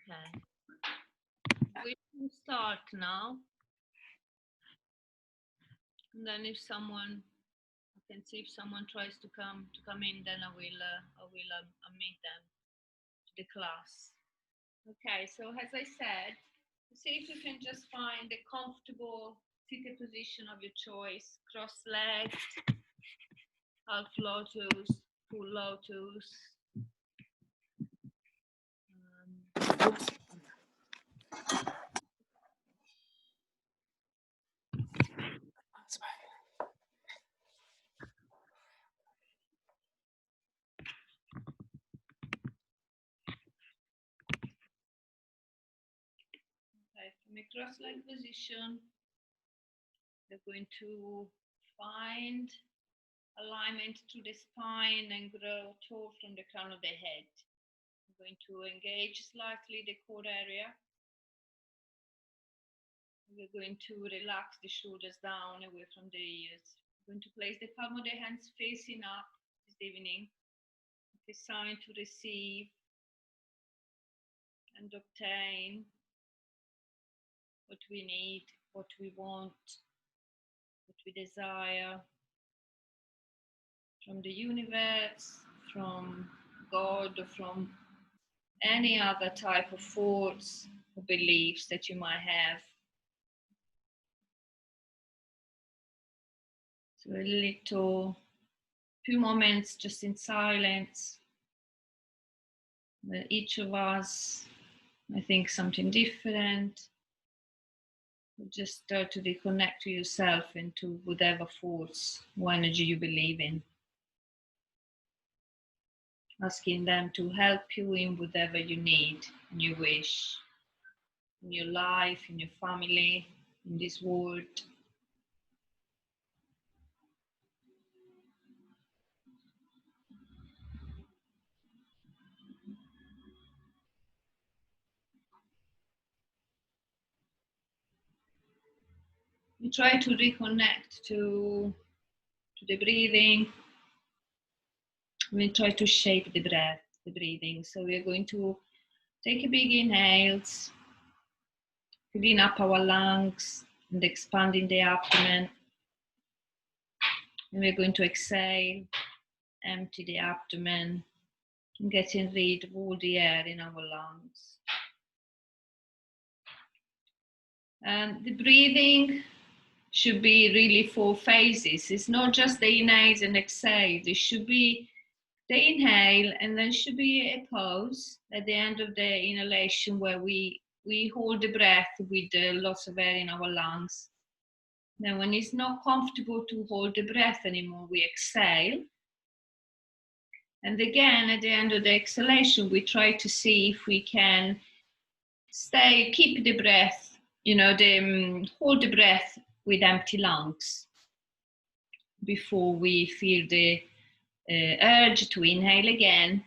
Okay. We can start now. And then if someone, I can see if someone tries to come in, then I will admit them to the class. Okay, so as I said, see if you can just find a comfortable seated position of your choice. Cross-legged, half lotus, full lotus. Okay, from a cross-legged position, we're going to find alignment to the spine and grow tall from the crown of the head. We're going to engage slightly the core area. We're going to relax the shoulders down away from the ears. We're going to place the palm of the hands facing up this evening. It's a sign to receive and obtain what we need, what we want, what we desire from the universe, from God, or from any other type of thoughts or beliefs that you might have. So a few moments just in silence, where each of us, I think, something different. Just start to reconnect to yourself and to whatever force or energy you believe in. Asking them to help you in whatever you need and you wish, in your life, in your family, in this world. You try to reconnect to the breathing. We try to shape the breath, the breathing. So we're going to take a big inhales, filling up our lungs and expanding the abdomen. And we're going to exhale, empty the abdomen, and getting rid of all the air in our lungs. And the breathing should be really 4 phases. It's not just the inhales and exhales. It should be the inhale, and then should be a pause at the end of the inhalation where we hold the breath with lots of air in our lungs. Then when it's not comfortable to hold the breath anymore, we exhale. And again, at the end of the exhalation, we try to see if we can keep the breath, hold the breath with empty lungs before we feel the urge to inhale again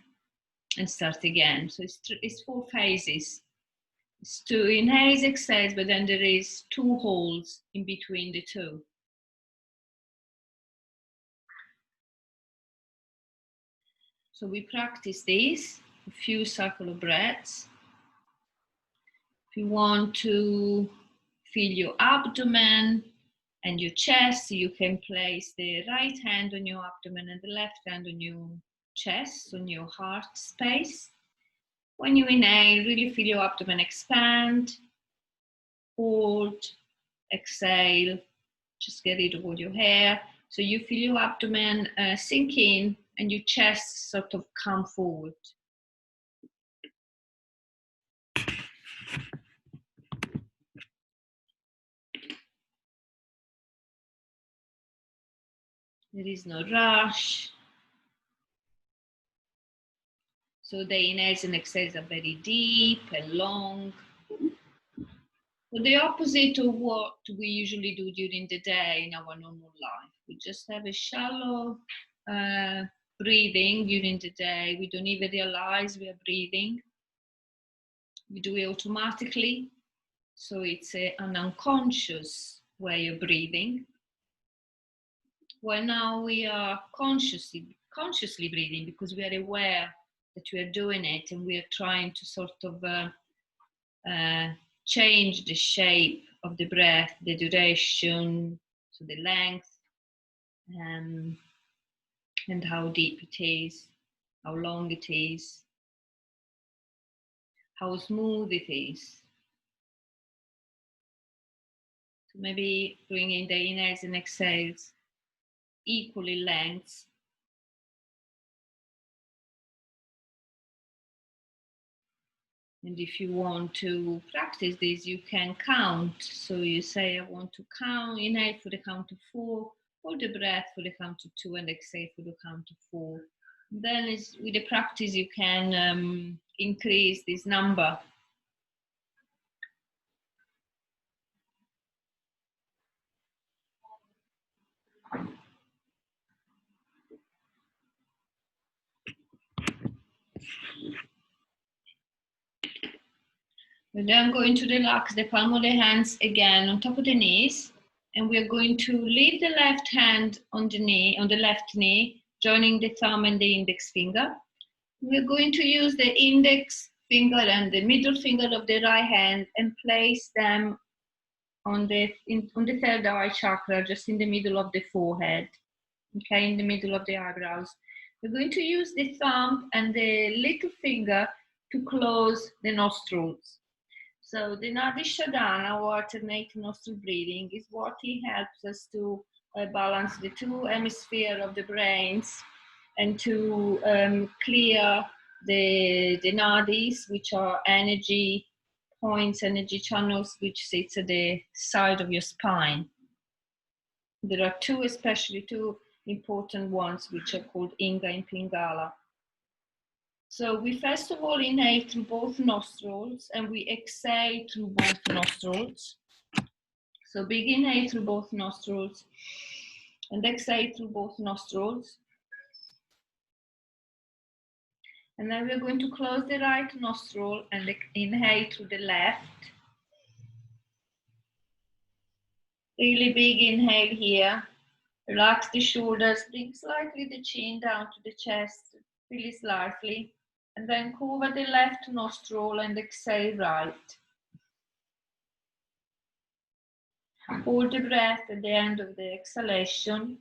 and start again. So it's 4 phases. It's 2 inhales, exhales, but then there is 2 holds in between the 2. So we practice this, a few circle of breaths. If you want to feel your abdomen and your chest, you can place the right hand on your abdomen and the left hand on your chest, on your heart space. When you inhale, really feel your abdomen expand. Hold, exhale, just get rid of all your hair. So you feel your abdomen sink in and your chest sort of come forward. There is no rush. So the inhales and exhales are very deep and long. So the opposite of what we usually do during the day in our normal life. We just have a shallow breathing during the day. We don't even realize we are breathing. We do it automatically. So it's an unconscious way of breathing. Well, now we are consciously breathing because we are aware that we are doing it, and we are trying to sort of change the shape of the breath, the duration, so the length, and how deep it is, how long it is, how smooth it is. So maybe bringing the inhales and exhales equally lengths. And if you want to practice this, you can count. So you say, I want to count, inhale for the count of 4, hold the breath for the count of 2, and exhale for the count of 4. Then with the practice, you can increase this number. We're then going to relax the palm of the hands again on top of the knees, and we're going to leave the left hand on the knee, on the left knee, joining the thumb and the index finger. We're going to use the index finger and the middle finger of the right hand and place them on the third eye chakra, just in the middle of the forehead, okay, in the middle of the eyebrows. We're going to use the thumb and the little finger to close the nostrils. So the Nadi Shodhana, or alternate nostril breathing, is what helps us to balance the two hemispheres of the brains and to clear the nadis, which are energy points, energy channels, which sits at the side of your spine. There are two, especially two important ones, which are called Inga and Pingala. So we first of all inhale through both nostrils and we exhale through both nostrils. So big inhale through both nostrils and exhale through both nostrils. And then we're going to close the right nostril and inhale through the left. Really big inhale here. Relax the shoulders, bring slightly the chin down to the chest, really slightly. And then cover the left nostril and exhale right. Hold the breath at the end of the exhalation.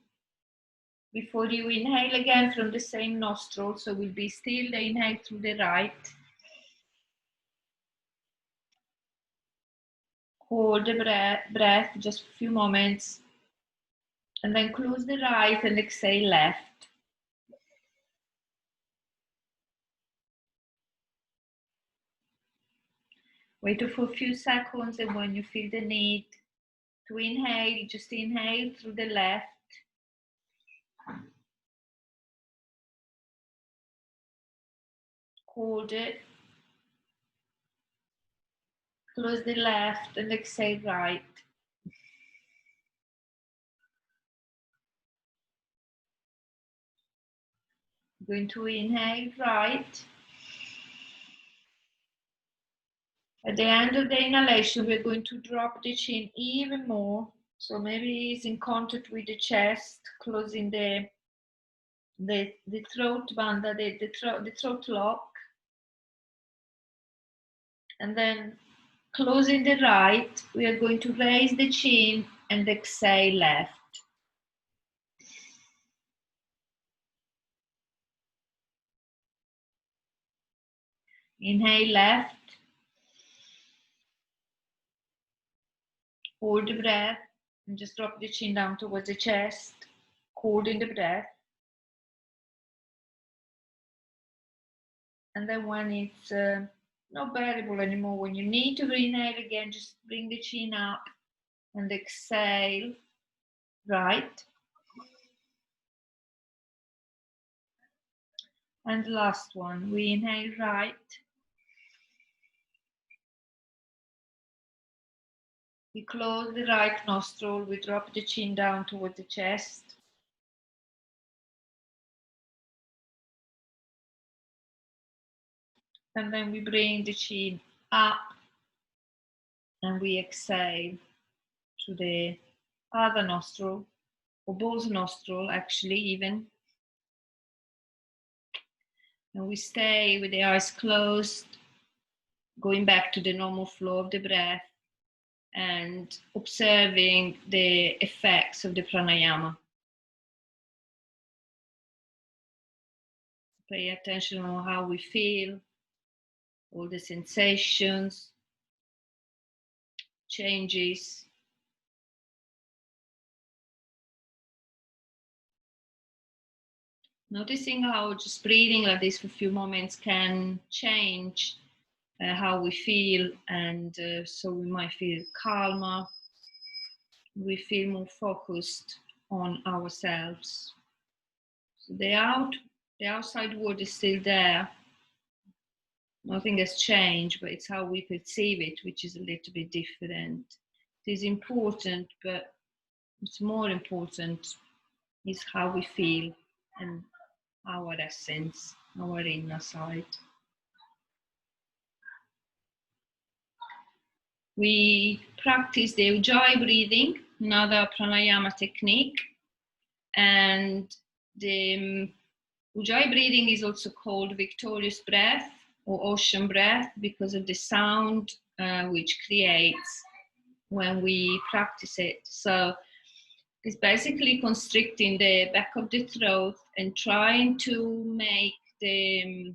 Before you inhale again from the same nostril, so we'll be still the inhale through the right. Hold the breath just a few moments. And then close the right and exhale left. Wait for a few seconds, and when you feel the need to inhale, just inhale through the left. Hold it. Close the left and exhale right. I'm going to inhale right. At the end of the inhalation, we're going to drop the chin even more. So maybe it's in contact with the chest, closing the throat banda, the throat lock. And then closing the right, we are going to raise the chin and exhale left. Inhale left. Hold the breath and just drop the chin down towards the chest, holding the breath. And then when it's not bearable anymore, when you need to inhale again, just bring the chin up and exhale right. And the last one, we inhale right. We close the right nostril, we drop the chin down towards the chest. And then we bring the chin up and we exhale to the other nostril, or both nostril actually even. And we stay with the eyes closed going back to the normal flow of the breath and observing the effects of the pranayama. Pay attention on how we feel, all the sensations, changes. Noticing how just breathing like this for a few moments can change how we feel, and so we might feel calmer, we feel more focused on ourselves. So the outside world is still there. Nothing has changed, but it's how we perceive it, which is a little bit different. It is important, but what's more important is how we feel and our essence, our inner side. We practice the Ujjayi breathing, another pranayama technique, and the Ujjayi breathing is also called victorious breath or ocean breath because of the sound which creates when we practice it. So it's basically constricting the back of the throat and trying to make the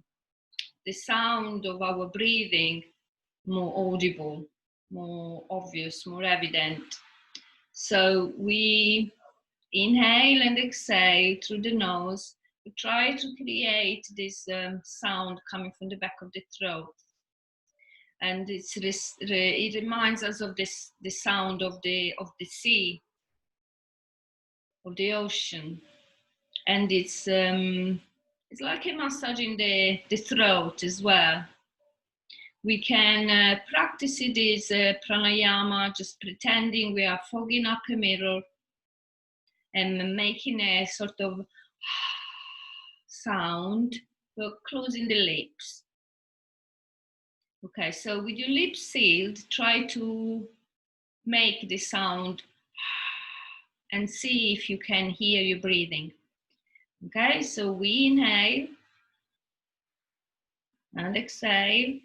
sound of our breathing more audible, more obvious, more evident. So we inhale and exhale through the nose. We try to create this sound coming from the back of the throat. And it reminds us of the sound of the sea, of the ocean. And it's like a massage in the throat as well. We can practice this pranayama just pretending we are fogging up a mirror and making a sort of sound, but closing the lips. Okay, so with your lips sealed, try to make the sound and see if you can hear your breathing. Okay, so we inhale and exhale.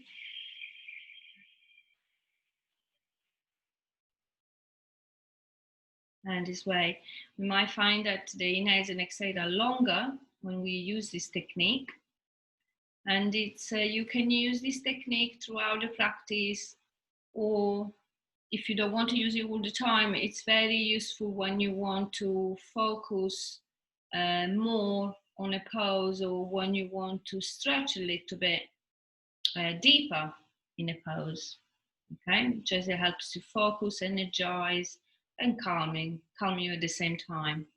And this way, we might find that the inhales and exhales are longer when we use this technique. And it's you can use this technique throughout the practice, or if you don't want to use it all the time, it's very useful when you want to focus more on a pose, or when you want to stretch a little bit deeper in a pose. Okay, just it helps to focus, energize, and calm you at the same time.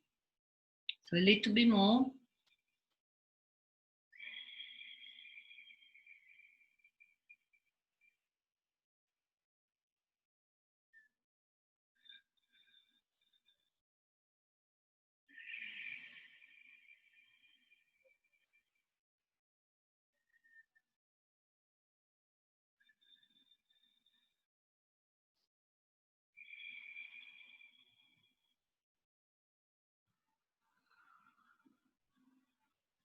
So a little bit more.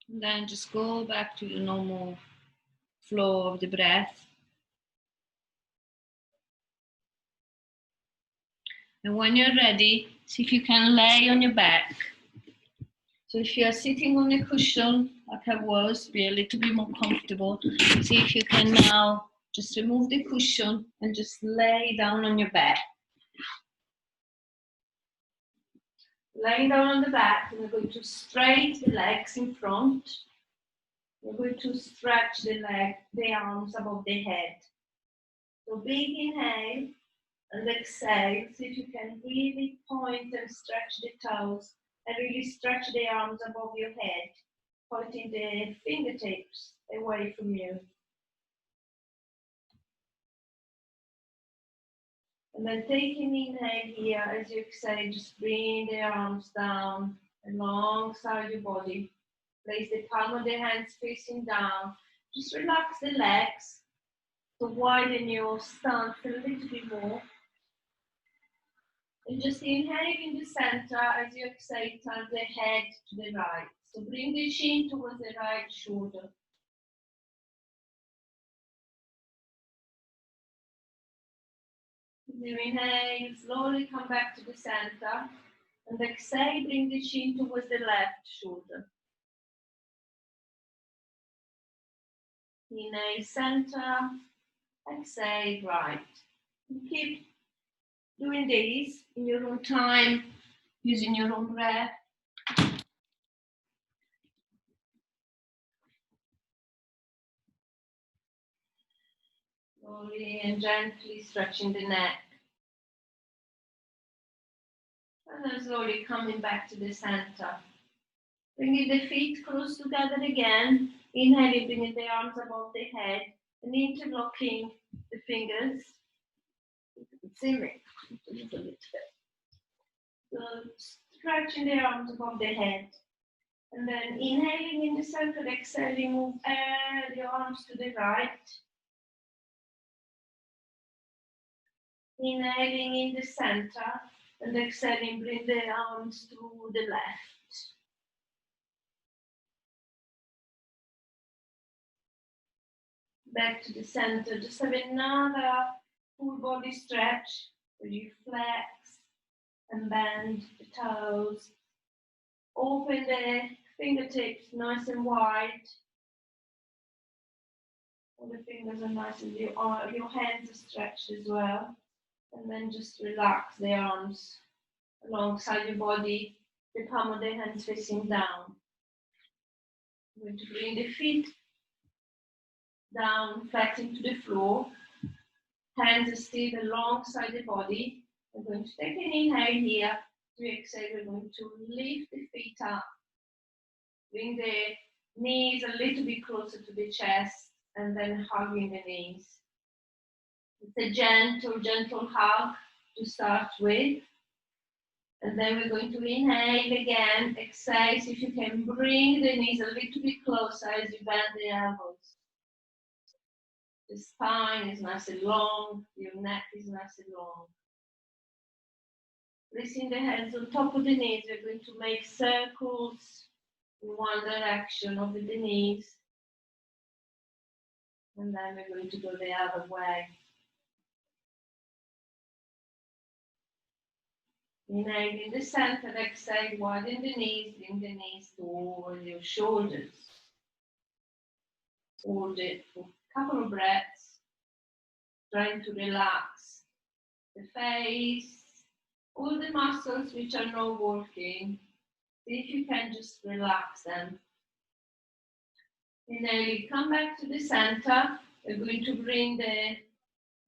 And then just go back to the normal flow of the breath. And when you're ready, see if you can lay on your back. So if you are sitting on a cushion, like I was, be a little bit more comfortable. See if you can now just remove the cushion and just lay down on your back. Laying down on the back, we're going to straighten the legs in front. We're going to stretch the arms above the head. So big inhale and exhale. See if you can really point and stretch the toes and really stretch the arms above your head, pointing the fingertips away from you. And then taking inhale here, as you exhale, just bring the arms down alongside your body. Place the palm of the hands facing down. Just relax the legs to widen your stance a little bit more. And just inhale in the center. As you exhale, turn the head to the right. So bring the chin towards the right shoulder. You inhale, slowly come back to the center. And exhale, bring the chin towards the left shoulder. Inhale, center. Exhale, right. And keep doing this in your own time, using your own breath. Slowly and gently stretching the neck. And then slowly coming back to the center. Bringing the feet close together again. Inhaling, bringing the arms above the head and interlocking the fingers. You can see me a little bit. So stretching the arms above the head. And then inhaling in the center, exhaling, move the arms to the right. Inhaling in the center and exhaling, bring the arms to the left. Back to the center. Just have another full body stretch where you flex and bend the toes. Open the fingertips nice and wide. All the fingers are nice and your hands are stretched as well. And then just relax the arms alongside your body, the palm of the hands facing down. I'm going to bring the feet down, flexing to the floor. Hands are still alongside the body. We're going to take an inhale here. To exhale, we're going to lift the feet up. Bring the knees a little bit closer to the chest and then hugging the knees. It's a gentle hug to start with. And then we're going to inhale again, exhale, so if you can bring the knees a little bit closer as you bend the elbows. The spine is nice and long, your neck is nice and long. Placing the hands on top of the knees, we're going to make circles in one direction over the knees. And then we're going to go the other way. Inhale in the center, exhale, widen the knees, bring the knees toward your shoulders. Hold it for a couple of breaths, trying to relax the face, all the muscles which are not working. See if you can just relax them. Inhale, come back to the center. We're going to bring the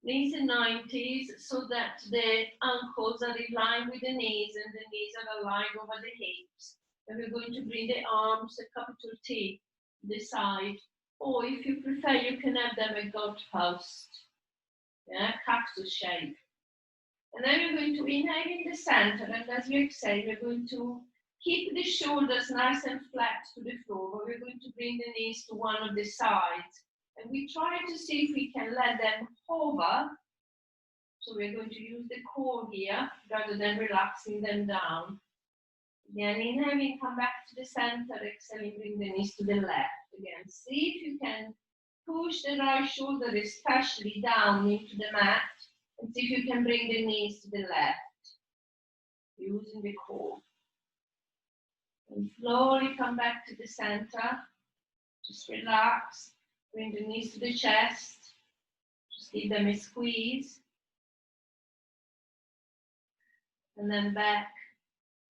knees in 90s so that the ankles are in line with the knees and the knees are aligned over the hips. And we're going to bring the arms, a capital T, the side. Or if you prefer, you can have them a goat post, cactus shape. And then we're going to inhale in the center, and as we exhale, we're going to keep the shoulders nice and flat to the floor, but we're going to bring the knees to one of the sides. And we try to see if we can let them hover. So we're going to use the core here, rather than relaxing them down. Again, inhaling, come back to the center, exhaling, bring the knees to the left. Again, see if you can push the right shoulder especially down into the mat, and see if you can bring the knees to the left, using the core. And slowly come back to the center, just relax, bring the knees to the chest, just give them a squeeze. And then back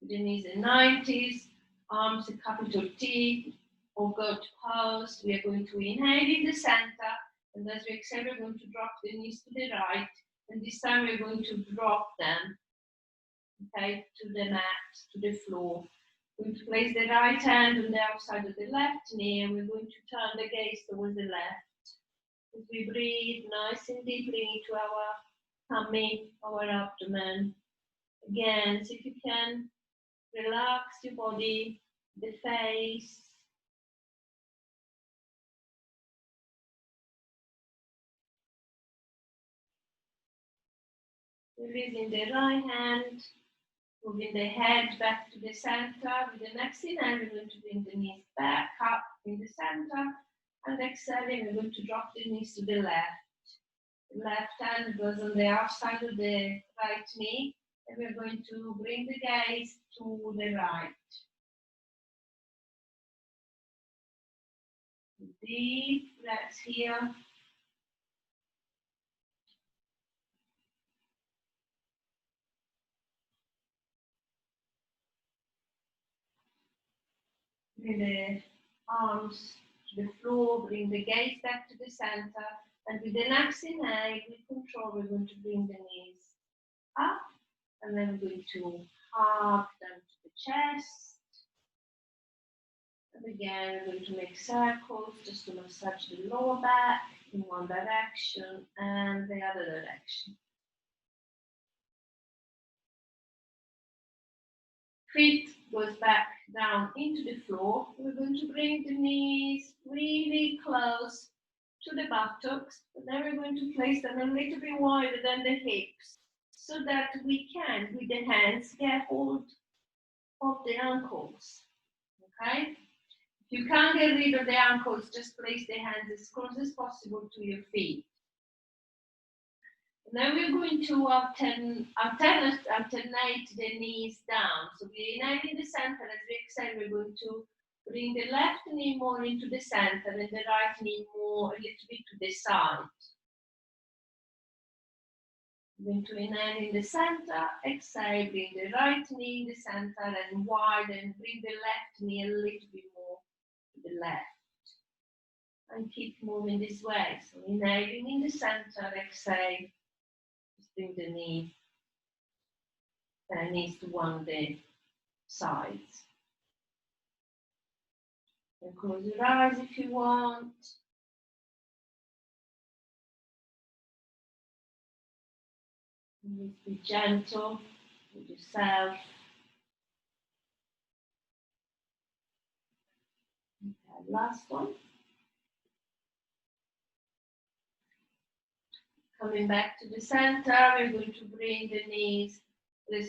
to the knees in 90s, arms a capital T, or goat pose. We are going to inhale in the center, and as we exhale, we're going to drop the knees to the right, and this time we're going to drop them, okay, to the mat, to the floor. We're going to place the right hand on the outside of the left knee, and we're going to turn the gaze towards the left. As we breathe nice and deeply into our tummy, our abdomen. Again, see if you can relax your body, the face. Releasing the right hand, moving the head back to the center. With the next inhale, we're going to bring the knees back up in the center. And exhaling, we're going to drop the knees to the left. The left hand goes on the outside of the right knee, and we're going to bring the gaze to the right. Deep breaths here. Bring the arms to the floor, bring the gaze back to the center, and with the next inhale, with control, we're going to bring the knees up, and then we're going to hug down to the chest. And again, we're going to make circles just to massage the lower back in one direction and the other direction. Feet goes back down into the floor. We're going to bring the knees really close to the buttocks, and then we're going to place them a little bit wider than the hips so that we can, with the hands, get hold of the ankles. Okay? If you can't get rid of the ankles, just place the hands as close as possible to your feet. And then we're going to alternate the knees down. So we inhale in the center. As we exhale, we're going to bring the left knee more into the center and the right knee more a little bit to the side. We're going to inhale in the center, exhale, bring the right knee in the center and widen, bring the left knee a little bit more to the left. And keep moving this way. So inhaling in the center, exhale. Bring the knees to one of the sides. And close your eyes if you want. And just be gentle with yourself. Okay, last one. Coming back to the center, we're going to bring the knees, the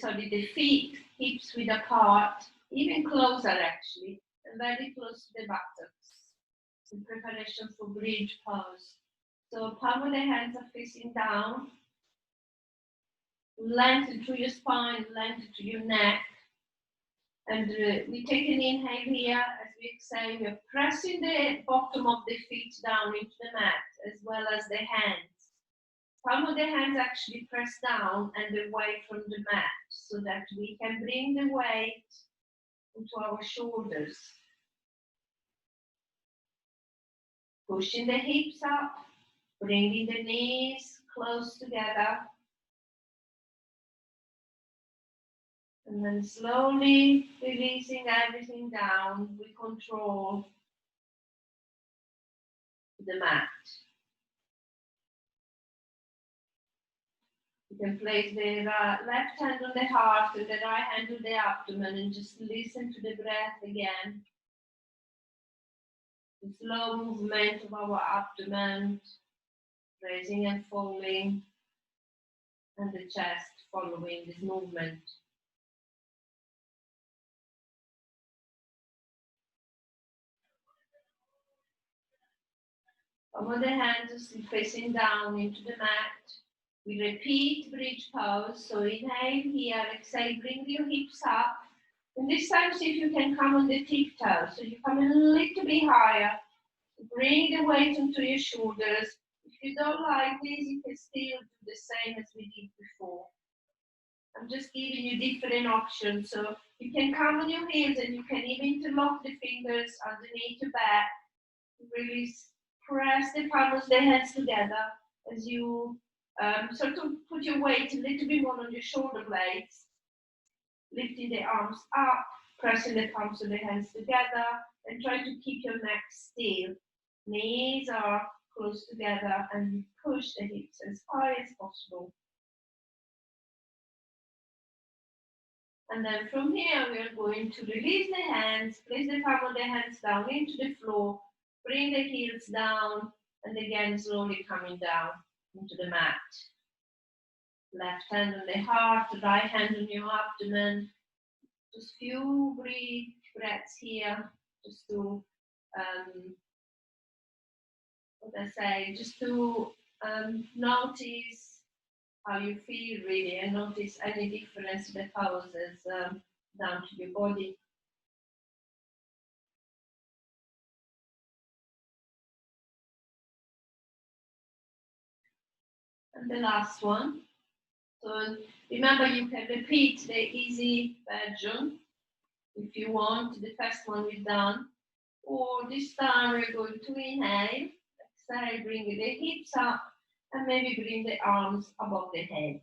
feet, hips width apart, even closer actually, and very close to the buttocks in preparation for bridge pose. So palm of the hands are facing down, lengthen through your spine, lengthen to your neck, and we take an inhale here. As we exhale, we're pressing the bottom of the feet down into the mat, as well as the hands. Palm of the hands actually press down and away from the mat so that we can bring the weight into our shoulders. Pushing the hips up, bringing the knees close together. And then slowly releasing everything down with control to the mat. You can place the left hand on the heart and the right hand on the abdomen and just listen to the breath again. The slow movement of our abdomen, raising and falling, and the chest following this movement. Palm of the hands is facing down into the mat. We repeat bridge pose. So inhale here, exhale, bring your hips up. And this time see if you can come on the tiptoes. So you come a little bit higher. Bring the weight onto your shoulders. If you don't like this, you can still do the same as we did before. I'm just giving you different options. So you can come on your heels and you can even interlock the fingers underneath your back. Really press the palms of the hands together as you sort of put your weight a little bit more on your shoulder blades. Lifting the arms up, pressing the palms of the hands together, and try to keep your neck still. Knees are close together and push the hips as high as possible. And then from here, we are going to release the hands, place the palm of the hands down into the floor, bring the heels down, and again slowly coming down into the mat. Left hand on the heart, right hand on your abdomen. Just few brief breaths here, just to, just to notice how you feel really, and notice any difference in the poses down to your body. And the last one. So remember, you can repeat the easy version if you want. The first one we've done. Or this time we're going to inhale, exhale, bring the hips up, and maybe bring the arms above the head.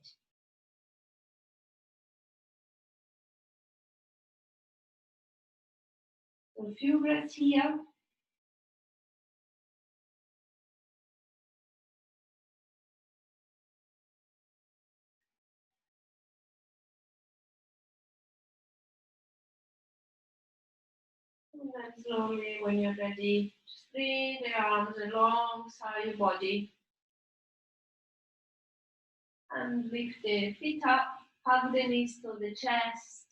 So a few breaths here. And then slowly, when you're ready, just bring the arms alongside your body. And lift the feet up, hug the knees to the chest.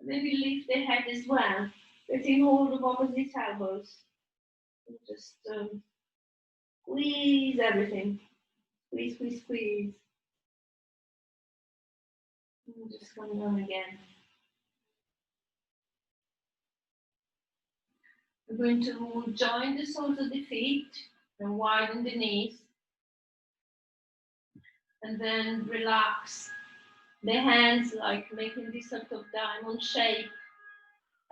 Maybe lift the head as well, getting hold of opposite elbows. And just squeeze everything. Squeeze, squeeze, squeeze. And just come down again. We're going to join the soles of the feet and widen the knees. And then relax the hands, like making this sort of diamond shape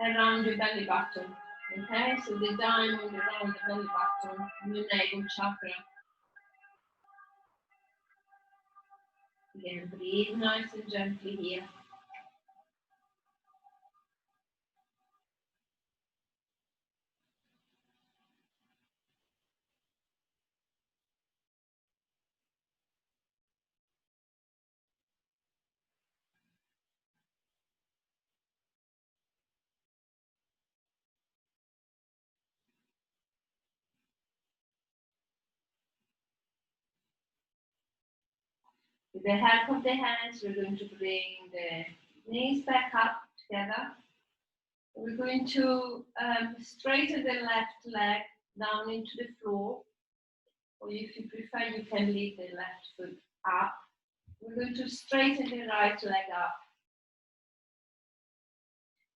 around your belly button. Okay, so the diamond around the belly button, Untitled Chapter. Again, breathe nice and gently here. With the help of the hands, we're going to bring the knees back up together. We're going to straighten the left leg down into the floor, or if you prefer, you can leave the left foot up. We're going to straighten the right leg up.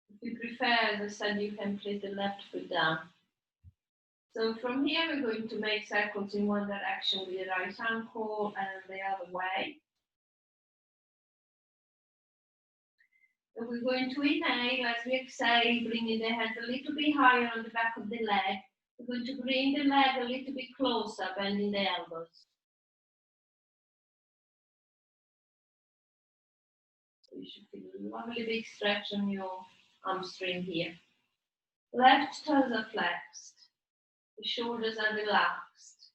If you prefer, as I said, you can place the left foot down. So from here, we're going to make circles in one direction with the right ankle and the other way. So we're going to inhale as we exhale, bringing the hands a little bit higher on the back of the leg. We're going to bring the leg a little bit closer, bending the elbows. So you should feel a lovely big stretch on your hamstring here. Left toes are flexed. The shoulders are relaxed.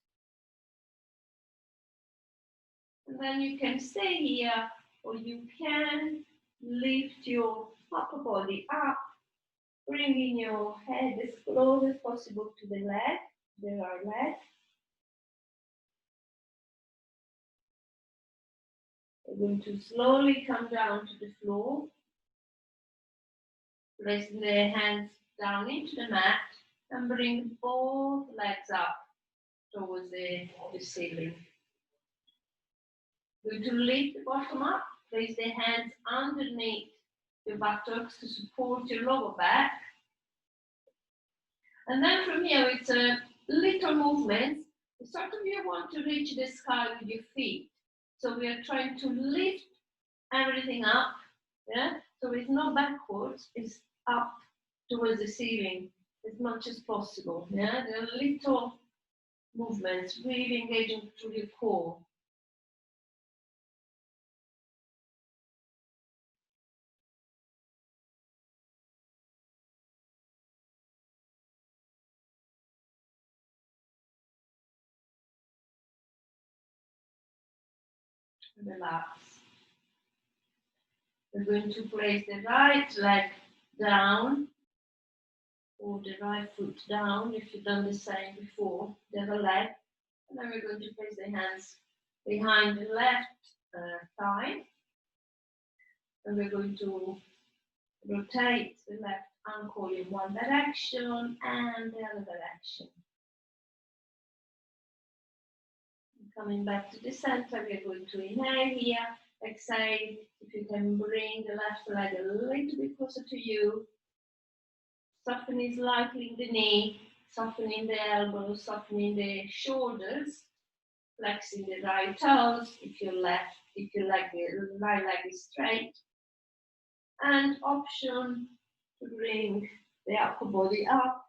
And then you can stay here, or you can lift your upper body up, bringing your head as close as possible to the leg, the right leg. We're going to slowly come down to the floor, placing the hands down into the mat, and bring both legs up towards the ceiling. We're going to lift the bottom up, place the hands underneath your buttocks to support your lower back. And then from here, it's a little movement. Sort of you want to reach the sky with your feet. So we are trying to lift everything up. Yeah? So it's not backwards, it's up towards the ceiling as much as possible. Yeah? There are little movements, really engaging through your core. Relax. We're going to place the right leg down, or the right foot down if you've done the same before, the other leg. And then we're going to place the hands behind the left thigh. And we're going to rotate the left ankle in one direction and the other direction. Coming back to the center, we're going to inhale here. Exhale, if you can bring the left leg a little bit closer to you. Softening slightly the knee, softening the elbows, softening the shoulders, flexing the right toes if your leg, the right leg is straight. And option to bring the upper body up.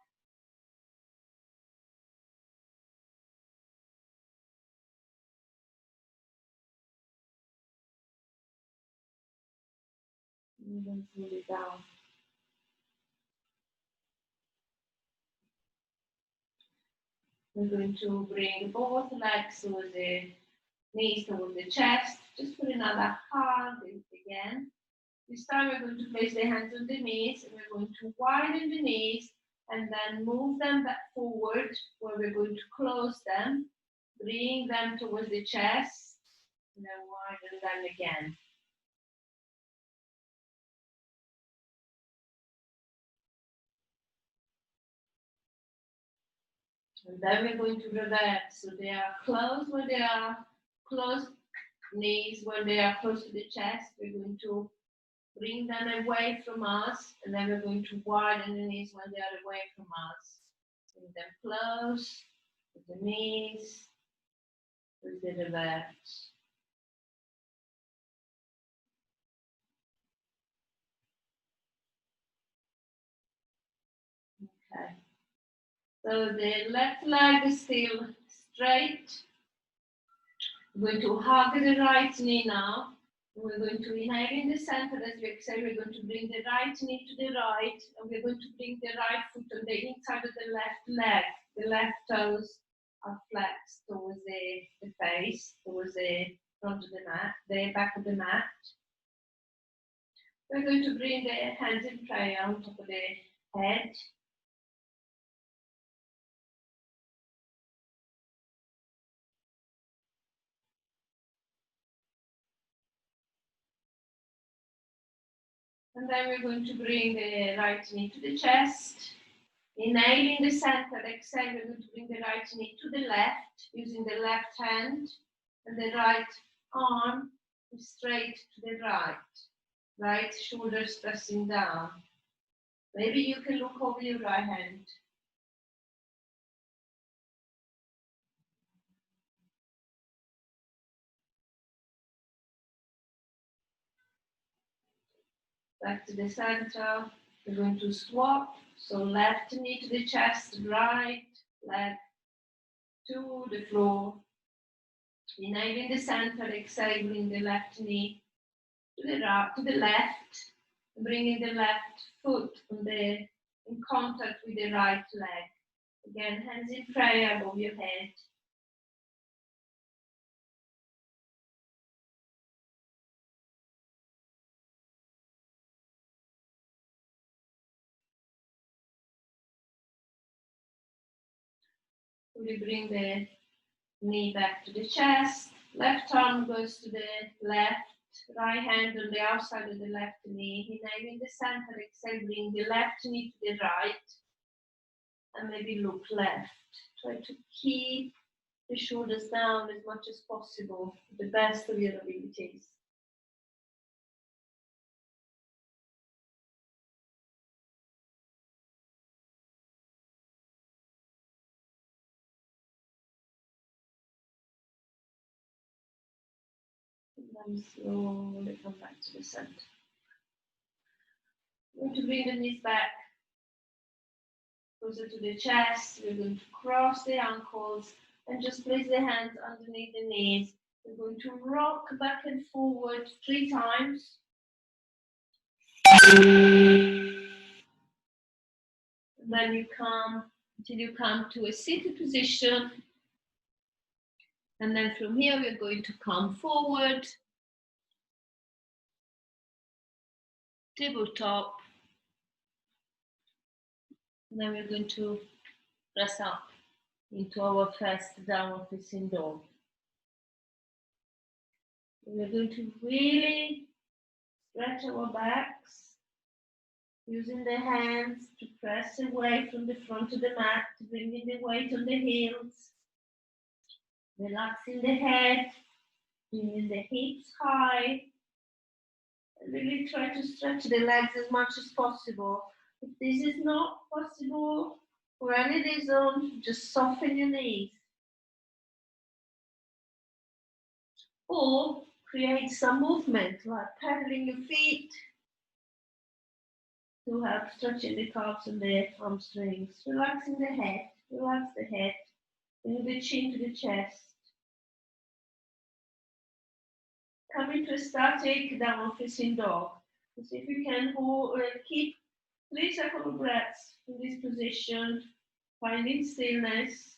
And then pull it down. We're going to bring both legs towards the knees towards the chest. Just put another hug again. This time we're going to place the hands on the knees and we're going to widen the knees and then move them back forward where we're going to close them, bring them towards the chest and then widen them again. And then we're going to reverse. So they are closed when they are closed knees, when they are close to the chest. We're going to bring them away from us, and then we're going to widen the knees when they are away from us. Bring them close with the knees, with the reverse. Okay. So the left leg is still straight. We're going to hug the right knee now. We're going to inhale in the center as we exhale. We're going to bring the right knee to the right, and we're going to bring the right foot on the inside of the left leg. The left toes are flexed towards the face, towards the front of the mat, the back of the mat. We're going to bring the hands in prayer on top of the head. And then we're going to bring the right knee to the chest. Inhale in the center, exhale, we're going to bring the right knee to the left, using the left hand, and the right arm straight to the right. Right shoulders pressing down. Maybe you can look over your right hand. Back to the center. We're going to swap. So left knee to the chest, right leg to the floor. Inhale in the center, exhale, bring the left knee to the right, to the left, bringing the left foot in contact with the right leg. Again, hands in prayer above your head. We bring the knee back to the chest. Left arm goes to the left. Right hand on the outside of the left knee. Inhale in the center, exhale, bring the left knee to the right. And maybe look left. Try to keep the shoulders down as much as possible, to the best of your abilities. And then slowly come back to the center. We're going to bring the knees back closer to the chest. We're going to cross the ankles and just place the hands underneath the knees. We're going to rock back and forward 3 times. And then you come until you come to a seated position. And then from here, we're going to come forward, tabletop. And then we're going to press up into our first downward facing dog. We're going to really stretch our backs, using the hands to press away from the front of the mat, bringing the weight on the heels. Relaxing the head, bringing the hips high. And really try to stretch the legs as much as possible. If this is not possible for any reason, just soften your knees. Or create some movement like pedaling your feet to help stretching the calves and the hamstrings. Relaxing the head, relax the head, bring the chin to the chest. Come into a static down facing dog. So if you can keep 3-second breaths in this position, finding stillness.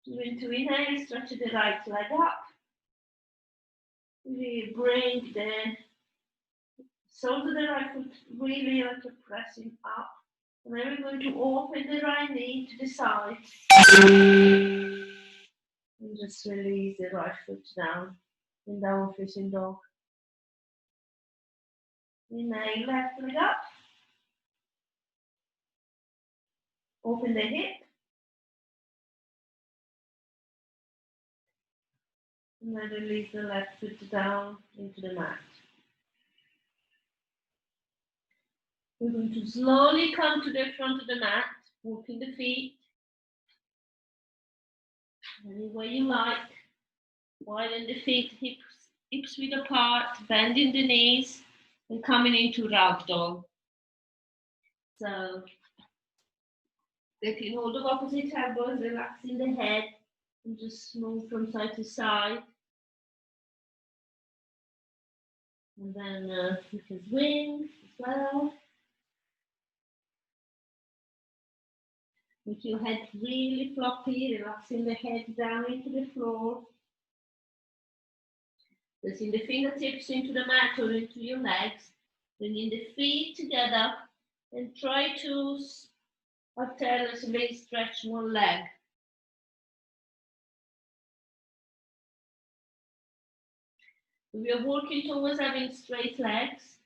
Going to inhale, stretch the right leg up. Really bring the soles of the right foot really like you're pressing up. And then we're going to open the right knee to the side. And just release the right foot down in down facing dog. Inhale, left leg up. Open the hip. And then release the left foot down into the mat. We're going to slowly come to the front of the mat, walking the feet any way you like. Widen the feet, hips width apart, bending the knees, and coming into ragdoll. So, taking hold of opposite elbows, relaxing the head, and just move from side to side. And then you can swing as well. Make your head really floppy, relaxing the head down into the floor. Pressing the fingertips into the mat or into your legs. Bringing the feet together and try to alternately stretch one leg. We are working towards having straight legs.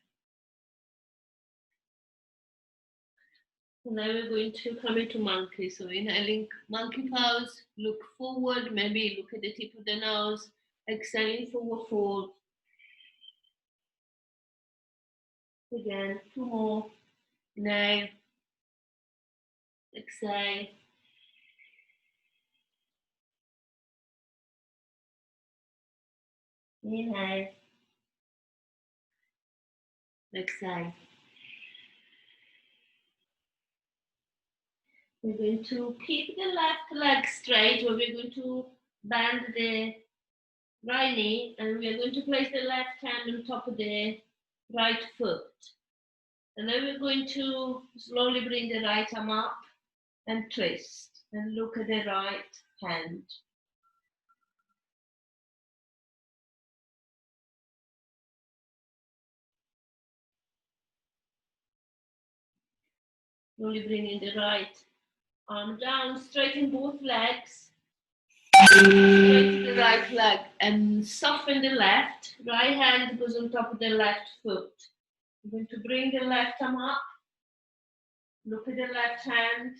And now we're going to come into monkey. So inhaling monkey pose, look forward, maybe look at the tip of the nose, exhaling forward fold. Again, 2 more. Inhale, exhale. Inhale, exhale. We're going to keep the left leg straight, or we're going to bend the right knee, and we're going to place the left hand on top of the right foot. And then we're going to slowly bring the right arm up and twist and look at the right hand. Slowly bringing the right arm down, straighten both legs. Straighten the right leg and soften the left. Right hand goes on top of the left foot. I'm going to bring the left arm up. Look at the left hand.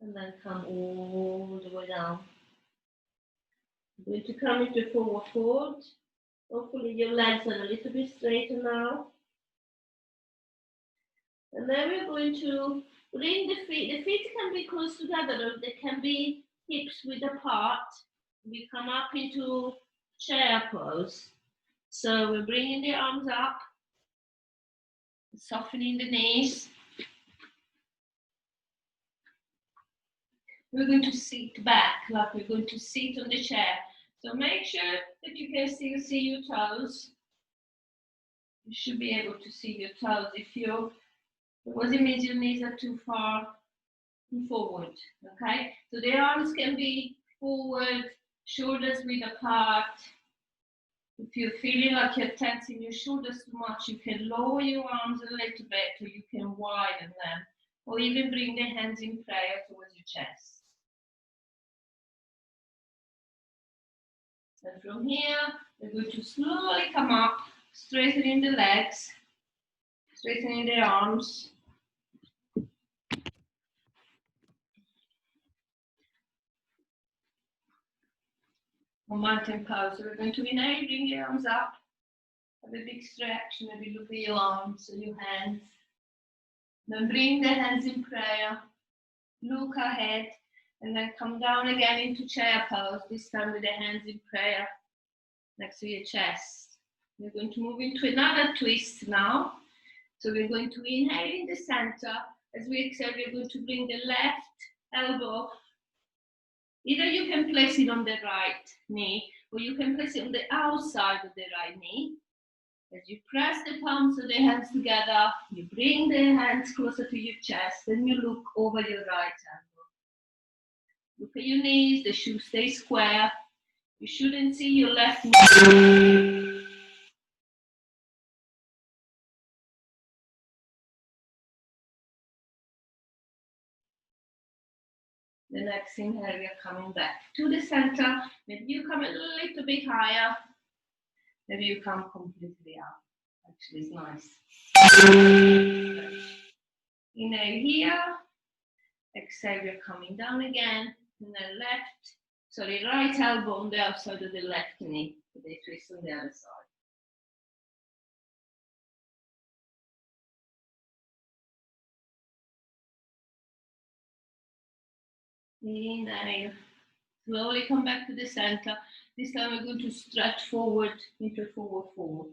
And then come all the way down. I'm going to come into forward fold. Hopefully your legs are a little bit straighter now. And then we're going to bring the feet. The feet can be close together or they can be hips width apart. We come up into chair pose. So we're bringing the arms up, softening the knees. We're going to sit back like we're going to sit on the chair. So make sure that you can still see your toes. You should be able to see your toes. If you, what it means your knees are too far forward, okay? So the arms can be forward, shoulders width apart. If you're feeling like you're tensing your shoulders too much, you can lower your arms a little bit, or you can widen them, or even bring the hands in prayer towards your chest. And from here, we're going to slowly come up, straightening the legs, straightening the arms. On mountain pose, so we're going to inhale, bring your arms up, have a big stretch, maybe look at your arms and your hands. Then bring the hands in prayer, look ahead, and then come down again into chair pose, this time with the hands in prayer next to your chest. We're going to move into another twist now. So we're going to inhale in the center. As we exhale, we're going to bring the left elbow. Either you can place it on the right knee, or you can place it on the outside of the right knee. As you press the palms of the hands together, you bring the hands closer to your chest, and you look over your right elbow. Look at your knees, the shoe stays square. You shouldn't see your left knee. The next inhale, you're coming back to the center. Maybe you come a little bit higher. Maybe you come completely up. Actually, it's nice. Inhale here. Exhale, you're coming down again. And then right elbow on the outside of the left knee. They twist on the other side. Inhale. Slowly come back to the center. This time we're going to stretch forward into forward fold.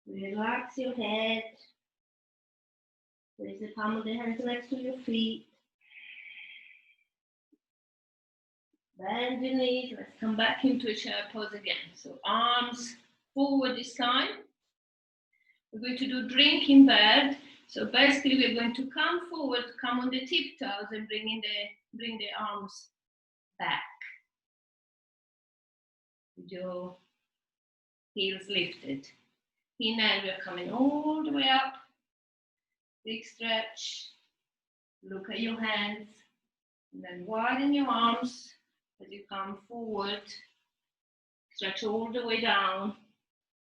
Relax your head. Place the palm of the hands next to your feet. Bend your knees. Let's come back into a chair pose again. So arms forward this time. We're going to do drinking bird. So basically we're going to come forward, come on the tiptoes and bring the arms back. With your heels lifted. Inhale, we're coming all the way up. Big stretch. Look at your hands. And then widen your arms as you come forward. Stretch all the way down.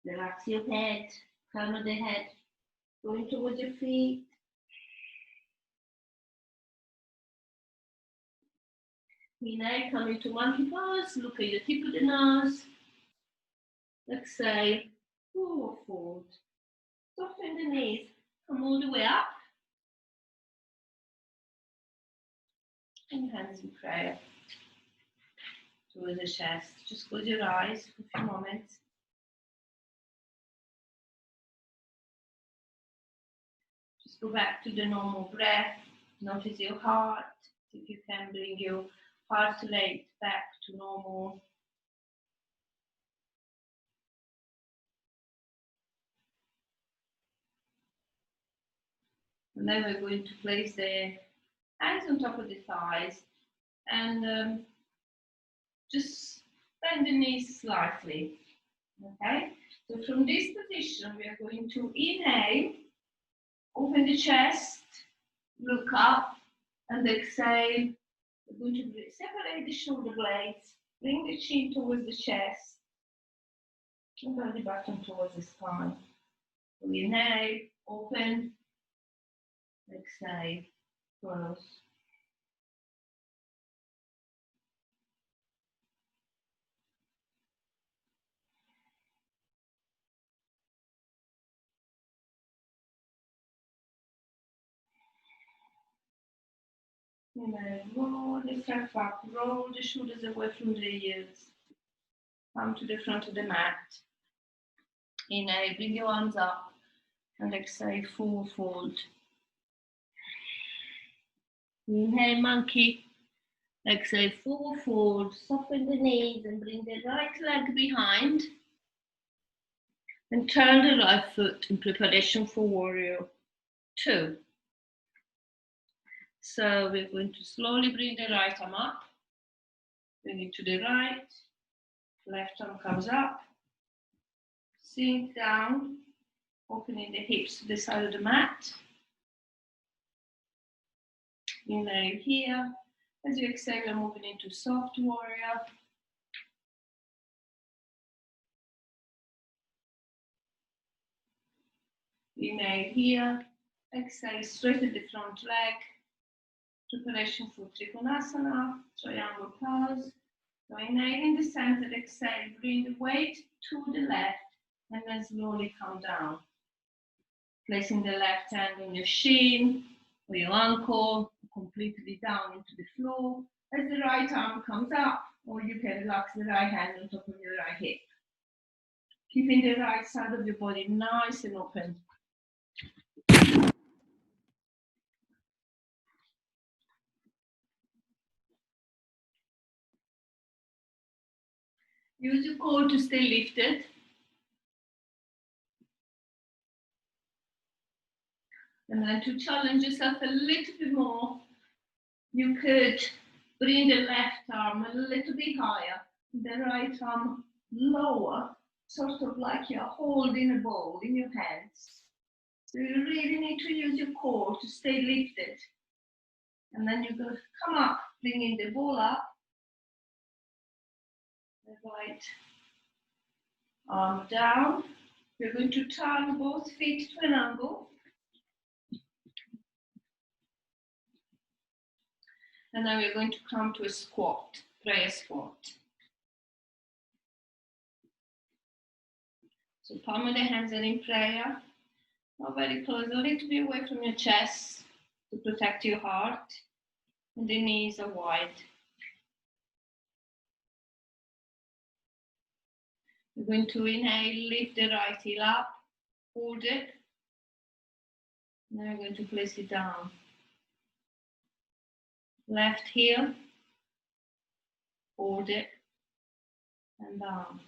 Relax your head. Crown of the head. Going towards your feet. Inhale, come into monkey pose. Look at your tip of the nose. Exhale. Forward fold. Soften the knees. Come all the way up. And hands in prayer. Towards the chest. Just close your eyes for a few moments. Just go back to the normal breath. Notice your heart. If you can bring your heart rate back to normal. And then we're going to place the hands on top of the thighs and just bend the knees slightly. Okay? So from this position, we are going to inhale, open the chest, look up, and exhale. We're going to separate the shoulder blades, bring the chin towards the chest, and bring the bottom towards the spine. So inhale, open, exhale, close. Inhale, roll the strap up, roll the shoulders away from the ears. Come to the front of the mat. Inhale, bring your arms up, and exhale, forward fold. Inhale, monkey. Exhale, forward fold. Soften the knees and bring the right leg behind. And turn the right foot in preparation for warrior 2. So we're going to slowly bring the right arm up. Bring it to the right. Left arm comes up. Sink down. Opening the hips to the side of the mat. Inhale here. As you exhale, you're moving into soft warrior. Inhale here. Exhale, straighten the front leg. Preparation for Trikonasana, triangle pose. So inhale in the center, exhale, bring the weight to the left, and then slowly come down. Placing the left hand on your shin or your ankle, completely down into the floor. As the right arm comes up, or you can relax the right hand on top of your right hip. Keeping the right side of your body nice and open. Use your core to stay lifted. And then to challenge yourself a little bit more, you could bring the left arm a little bit higher, the right arm lower, sort of like you're holding a bowl in your hands. So you really need to use your core to stay lifted. And then you're going to come up, bringing the ball up. The right arm down. You're going to turn both feet to an angle. And then we're going to come to a squat, prayer squat. So palm of the hands are in prayer. Not very close, a little bit away from your chest to protect your heart. And the knees are wide. We're going to inhale, lift the right heel up, hold it. Now we're going to place it down. Left heel, hold it, and down.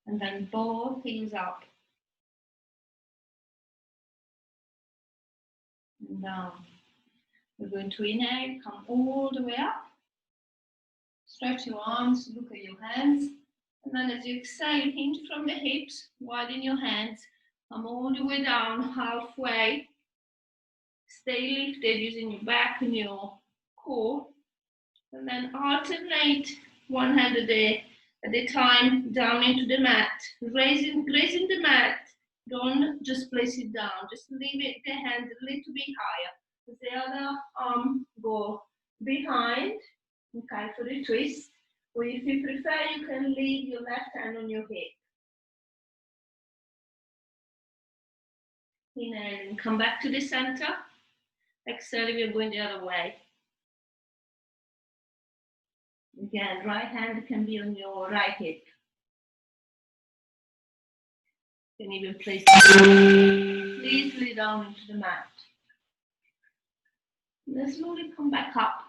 And then both heels up. And down. We're going to inhale, come all the way up. Stretch your arms, look at your hands. And then as you exhale, hinge from the hips, widen your hands. Come all the way down, halfway. Stay lifted using your back and your core. And then alternate one hand at a time down into the mat. Raising the mat. Don't just place it down. Just leave it, the hands a little bit higher. As the other arm go behind. Okay, for the twist. Or if you prefer, you can leave your left hand on your hip. Inhale and come back to the center. Exhale, we're going the other way. Again, right hand can be on your right hip. You can even place it easily down into the mat. And then slowly come back up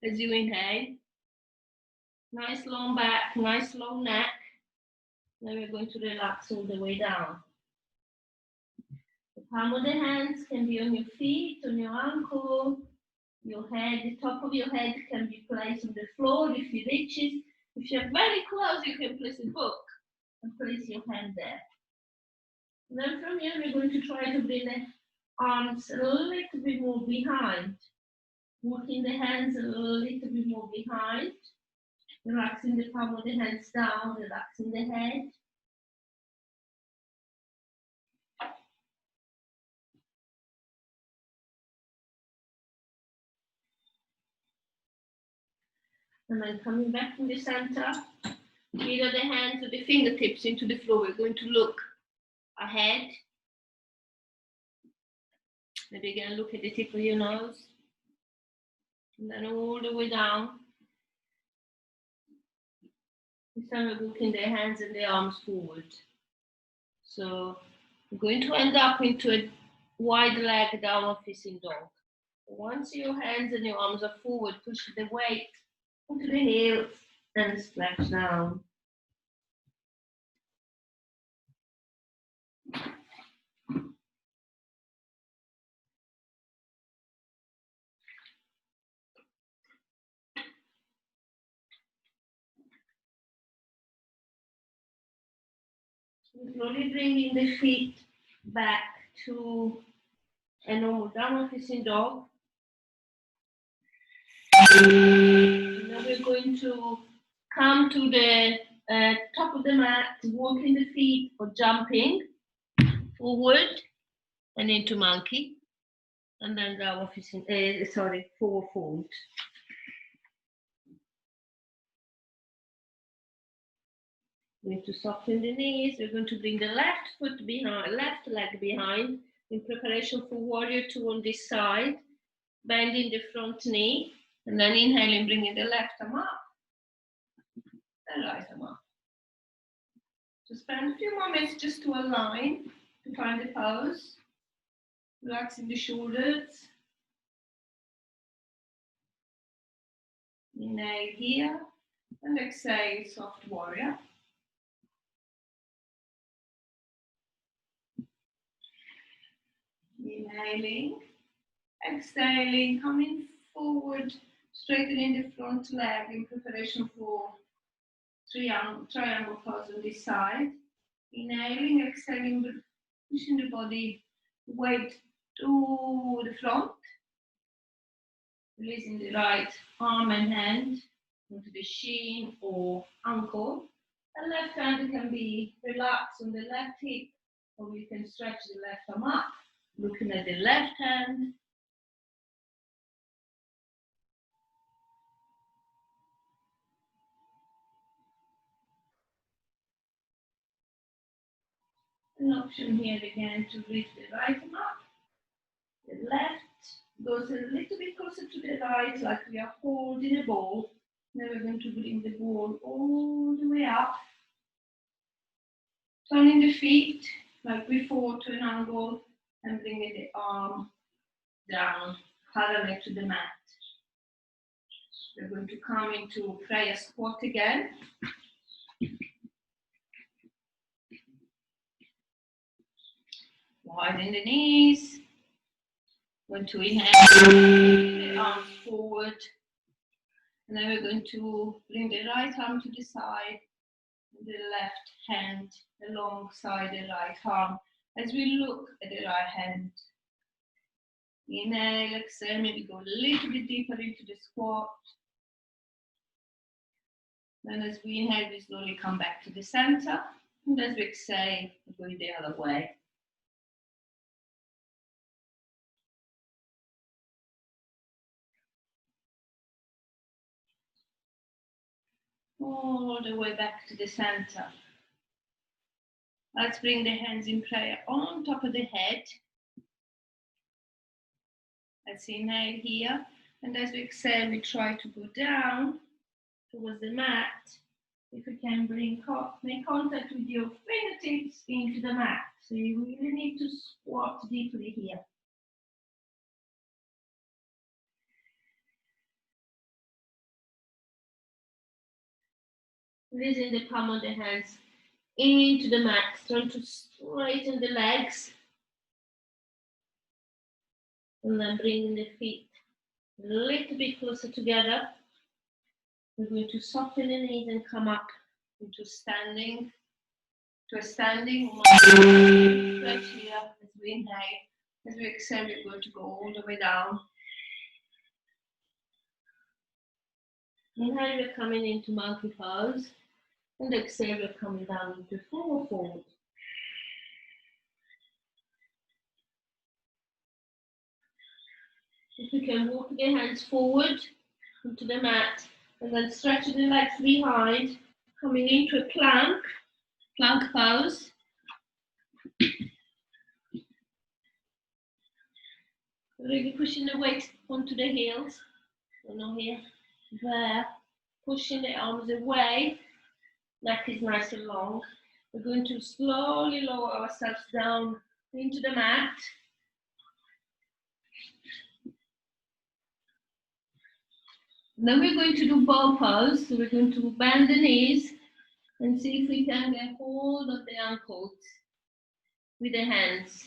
as you inhale. Nice long back, nice long neck. Then we're going to relax all the way down. The palm of the hands can be on your feet, on your ankle, your head. The top of your head can be placed on the floor if it reaches. If you're very close, you can place a book and place your hand there. And then from here, we're going to try to bring the arms a little bit more behind. Walking the hands a little bit more behind. Relaxing the palm of the hands down, relaxing the head. And then coming back from the center, either the hands or the fingertips into the floor. We're going to look ahead. Maybe again, look at the tip of your nose. And then all the way down. This time we're looking the hands and the arms forward. So we're going to end up into a wide leg downward facing dog. Once your hands and your arms are forward, push the weight onto the heels and stretch down. Slowly bringing the feet back to a normal downward facing dog. Now we're going to come to the top of the mat, walking the feet or jumping forward and into monkey, and then go forward fold. We're going to soften the knees. We're going to bring the left foot behind, left leg behind in preparation for warrior two on this side, bending the front knee, and then inhaling, bringing the left arm up, and right arm up. So spend a few moments just to align, to find the pose, relaxing the shoulders. Inhale here, and exhale, soft warrior. Inhaling, exhaling, coming forward, straightening the front leg in preparation for triangle pose on this side. Inhaling, exhaling, pushing the body weight to the front. Releasing the right arm and hand onto the shin or ankle. And left hand can be relaxed on the left hip, or we can stretch the left arm up, looking at the left hand. An option here again to reach the right arm up. The left goes a little bit closer to the right, like we are holding a ball. Now we're going to bring the ball all the way up. Turning the feet like before to an angle and bringing the arm down parallel to the mat. We're going to come into prayer squat again. Widen the knees. Going to inhale, bring the arms forward. And then we're going to bring the right arm to the side, and the left hand alongside the right arm as we look at the right hand. Inhale, exhale, maybe go a little bit deeper into the squat. Then as we inhale, we slowly come back to the center. And as we exhale, we go the other way. All the way back to the center. Let's bring the hands in prayer on top of the head. Let's inhale here. And as we exhale, we try to go down towards the mat. If you can make contact with your fingertips into the mat. So you really need to squat deeply here. Releasing the palm of the hands into the mat, trying to straighten the legs. And then bringing the feet a little bit closer together. We're going to soften the knees and come up into standing. To a standing. Stretch here as we inhale. As we exhale, we're going to go all the way down. Inhale, we're coming into monkey pose. And exhale, we're coming down into forward fold. If we can walk the hands forward into the mat and then stretching the legs behind, coming into a plank pose. Really pushing the weight onto the heels. Here, there. Pushing the arms away. Neck is nice and long. We're going to slowly lower ourselves down into the mat. Then we're going to do bow pose. So we're going to bend the knees and see if we can get hold of the ankles with the hands.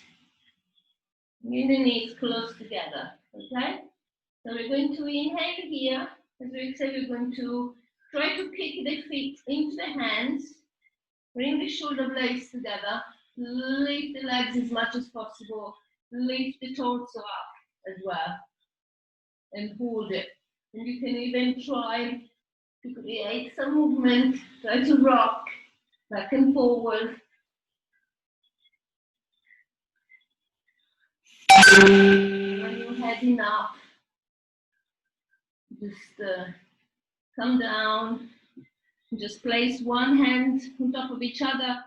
Bring the knees close together, okay? So we're going to inhale here. As we exhale, we're going to try to kick the feet into the hands. Bring the shoulder blades together. Lift the legs as much as possible. Lift the torso up as well. And hold it. And you can even try to create some movement, try to rock back and forward. When you're heading up, just come down, just place one hand on top of each other,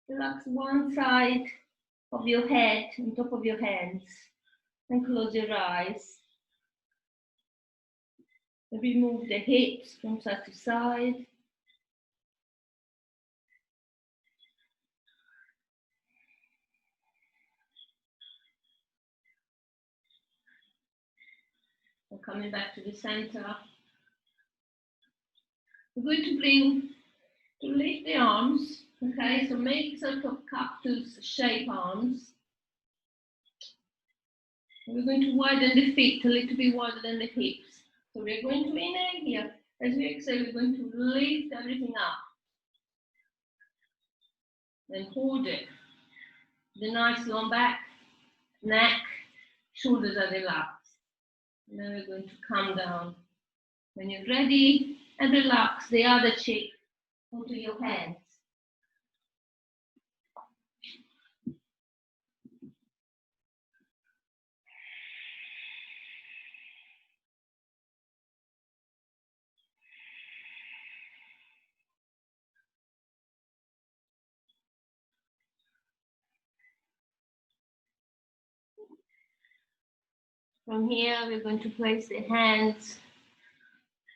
relax one side of your head on top of your hands, and close your eyes. Maybe move the hips from side to side. So coming back to the center. We're going to lift the arms, okay? So make sort of cactus shape arms. And we're going to widen the feet a little bit wider than the hips. So we're going to inhale here. As we exhale, we're going to lift everything up. Then hold it. The nice long back, neck, shoulders are relaxed. And then we're going to come down. When you're ready, and relax the other cheek onto your hands. From here, we're going to place the hands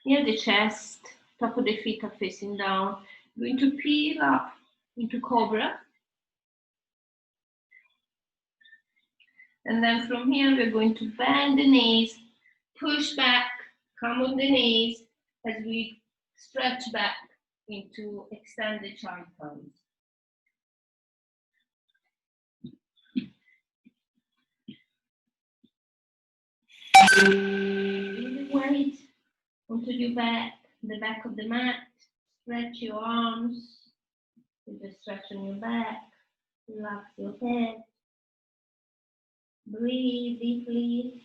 near the chest, top of the feet are facing down. We're going to peel up into cobra. And then from here, we're going to bend the knees, push back, come on the knees as we stretch back into extended child pose. Bring the weight onto your back, the back of the mat. Stretch your arms. You just stretch on your back. Relax your head. Breathe deeply.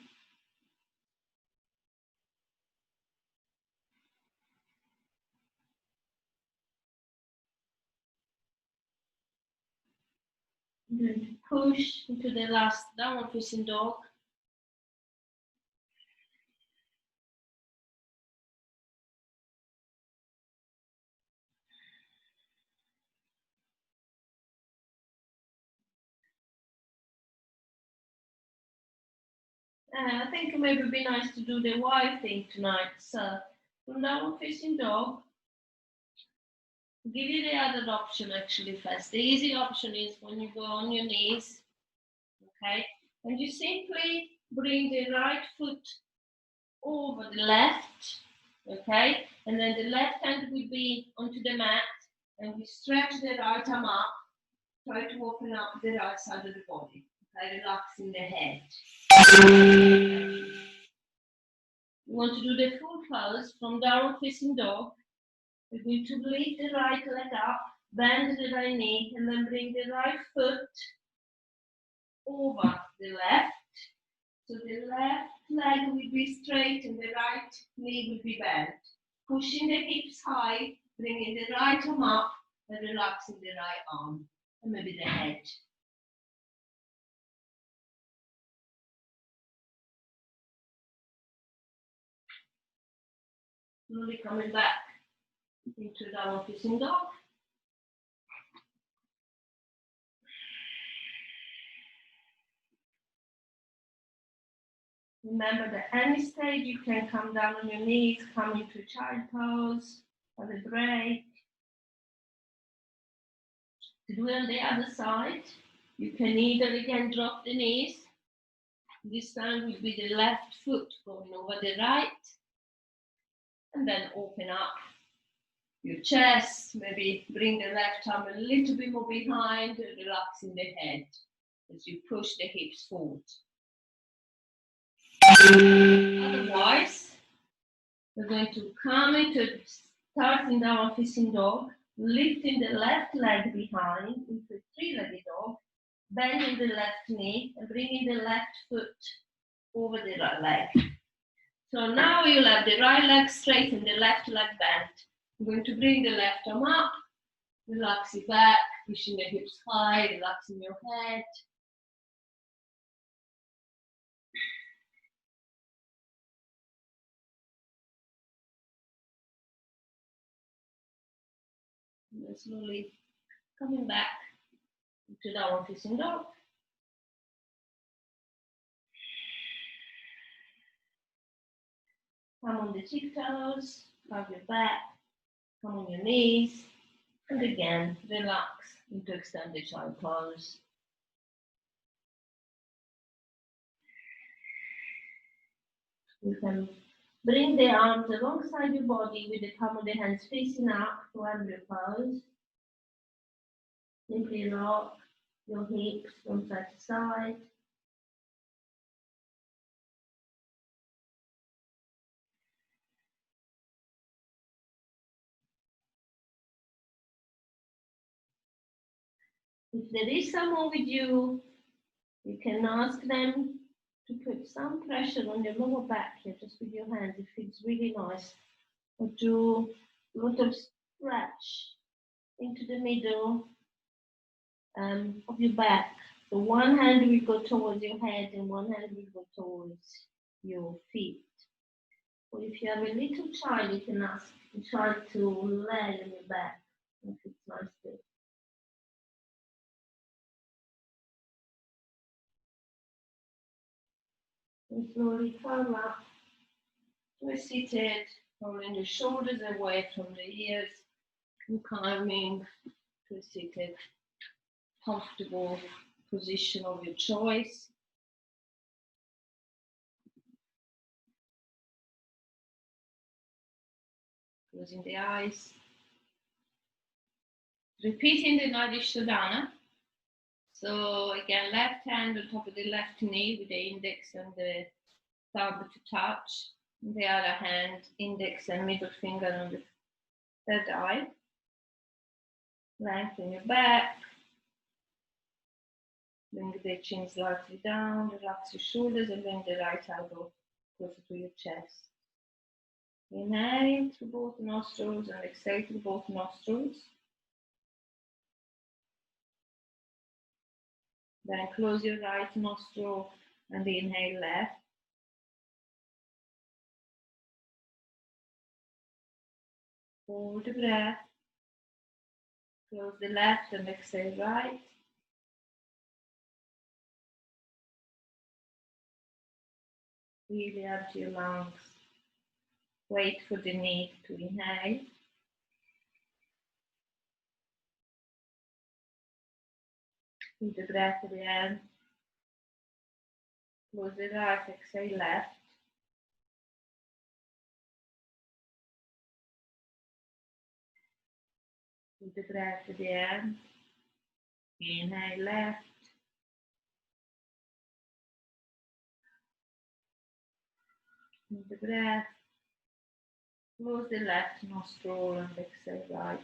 I'm going to push into the last downward facing dog. I think it may be nice to do the Y thing tonight. So from downward facing dog, I'll give you the other option actually first. The easy option is when you go on your knees, okay, and you simply bring the right foot over the left, okay, and then the left hand will be onto the mat, and we stretch the right arm up, try to open up the right side of the body, okay, relaxing the head. We want to do the full pose from downward facing dog. We're going to lift the right leg up, bend the right knee, and then bring the right foot over the left. So the left leg will be straight and the right knee will be bent. Pushing the hips high, bringing the right arm up and relaxing the right arm and maybe the head. Slowly coming back into downward facing dog. Remember that any stage you can come down on your knees, come into child pose, have a break. To do it on the other side, you can either again drop the knees. This time will be the left foot going over the right, and then open up your chest, maybe bring the left arm a little bit more behind, relaxing the head as you push the hips forward. Otherwise, we're going to come into starting downward facing dog, lifting the left leg behind into a three-legged dog, bending the left knee and bringing the left foot over the right leg. So now you'll have the right leg straight and the left leg bent. I'm going to bring the left arm up, relax your back, pushing the hips high, relaxing your head. And then slowly coming back to downward facing dog. Come on the tiptoes, curve your back, come on your knees, and again, relax into extended child pose. You can bring the arms alongside your body with the palm of the hands facing up to embryo pose. Simply rock your hips from side to side. If there is someone with you, you can ask them to put some pressure on your lower back here, just with your hands. It feels really nice. Or do a lot of stretch into the middle of your back. So one hand will go towards your head and one hand will go towards your feet. Or if you have a little child, you can ask the child to lay on your back. If it's nice too. And slowly come up to a seated, rolling the shoulders away from the ears and climbing to a seated, comfortable position of your choice. Closing the eyes. Repeating the Nadishodhana. So again, left hand on top of the left knee with the index and the thumb to touch. The other hand, index and middle finger on the third eye. Lengthen your back. Bring the chin slightly down. Relax your shoulders and bring the right elbow closer to your chest. Inhale through both nostrils and exhale through both nostrils. Then close your right nostril and inhale left. Hold the breath. Close the left and exhale right. Really empty your lungs. Wait for the need to inhale. Hold the breath again. Close the right, exhale left. Hold the breath again. Inhale left. Hold the breath. Close the left nostril and exhale right.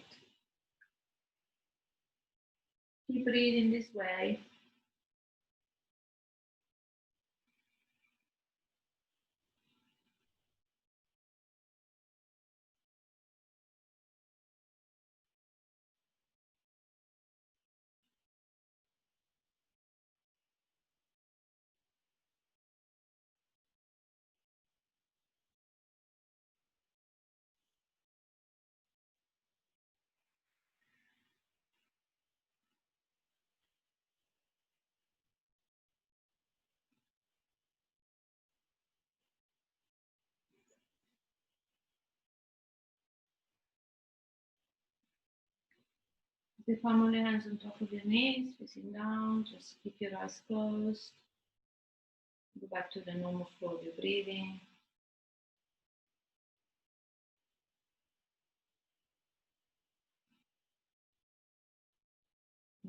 Keep breathing this way. The palm of the hands on top of your knees, facing down. Just keep your eyes closed. Go back to the normal flow of your breathing.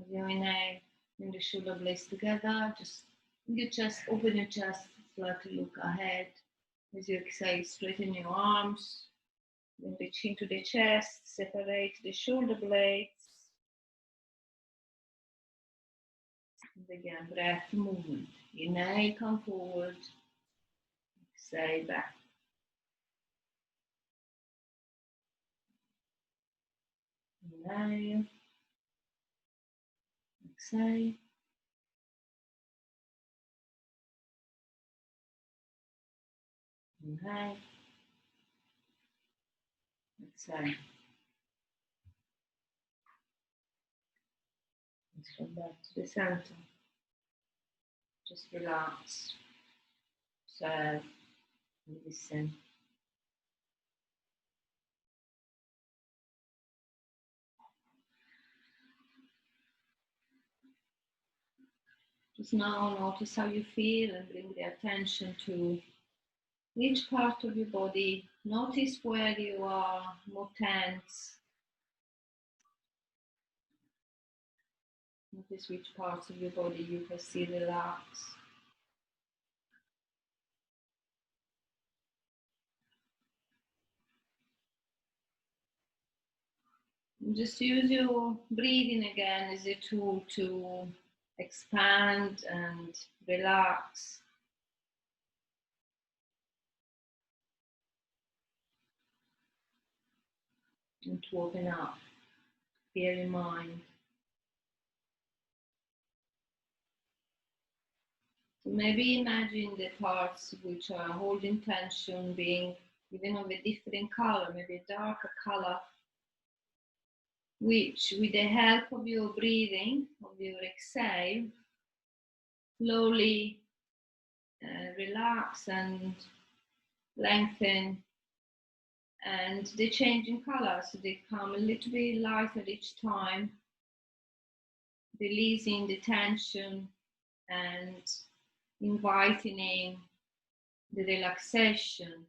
As you inhale, bring the shoulder blades together. Just your chest, open your chest, slightly look ahead. As you exhale, straighten your arms. Bring the chin to the chest, separate the shoulder blades. And again, breath movement. Inhale, come forward. Exhale back. Inhale. Exhale. Inhale. Exhale. Let's go back to the center. Just relax. Observe and listen. Just now notice how you feel and bring the attention to each part of your body. Notice where you are more tense. Notice which parts of your body you can see relax. And just use your breathing again as a tool to expand and relax. And to open up, clear your mind. So maybe imagine the parts which are holding tension being even of a different color, maybe a darker color, which with the help of your breathing, of your exhale, slowly relax and lengthen, and they change in color, so they become a little bit lighter each time, releasing the tension and inviting in the relaxation.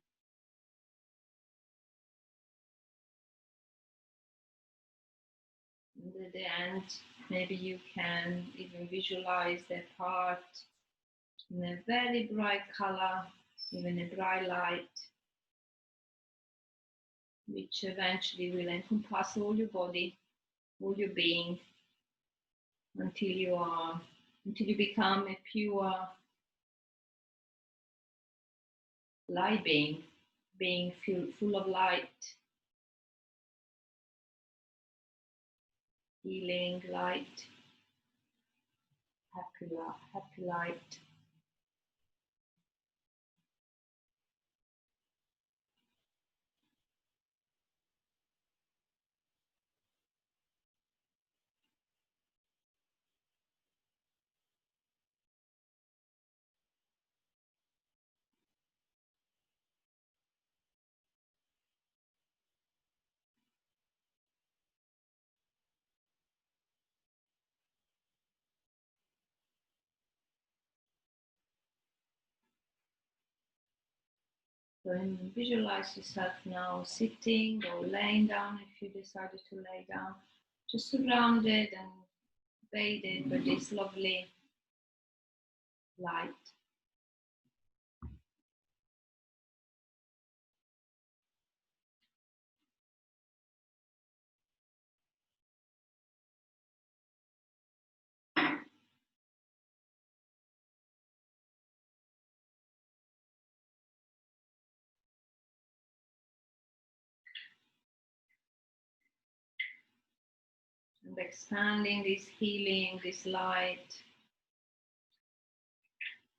And at the end, maybe you can even visualize that part in a very bright color, even a bright light, which eventually will encompass all your body, all your being, until you become a pure light being full of light, healing light, happy light. So visualize yourself now sitting or laying down if you decided to lay down, just surrounded and bathed by this lovely light. And expanding this healing, this light,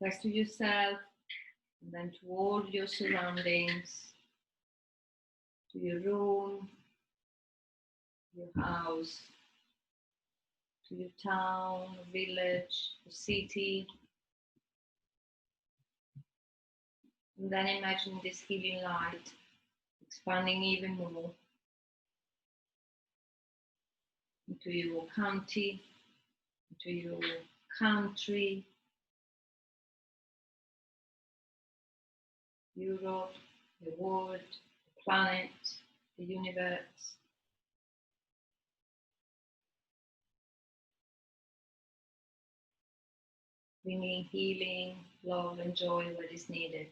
first to yourself, and then to all your surroundings, to your room, your house, to your town, village, the city. And then imagine this healing light expanding even more into your county, into your country, Europe, the world, the planet, the universe. Bringing healing, love, and joy where is needed.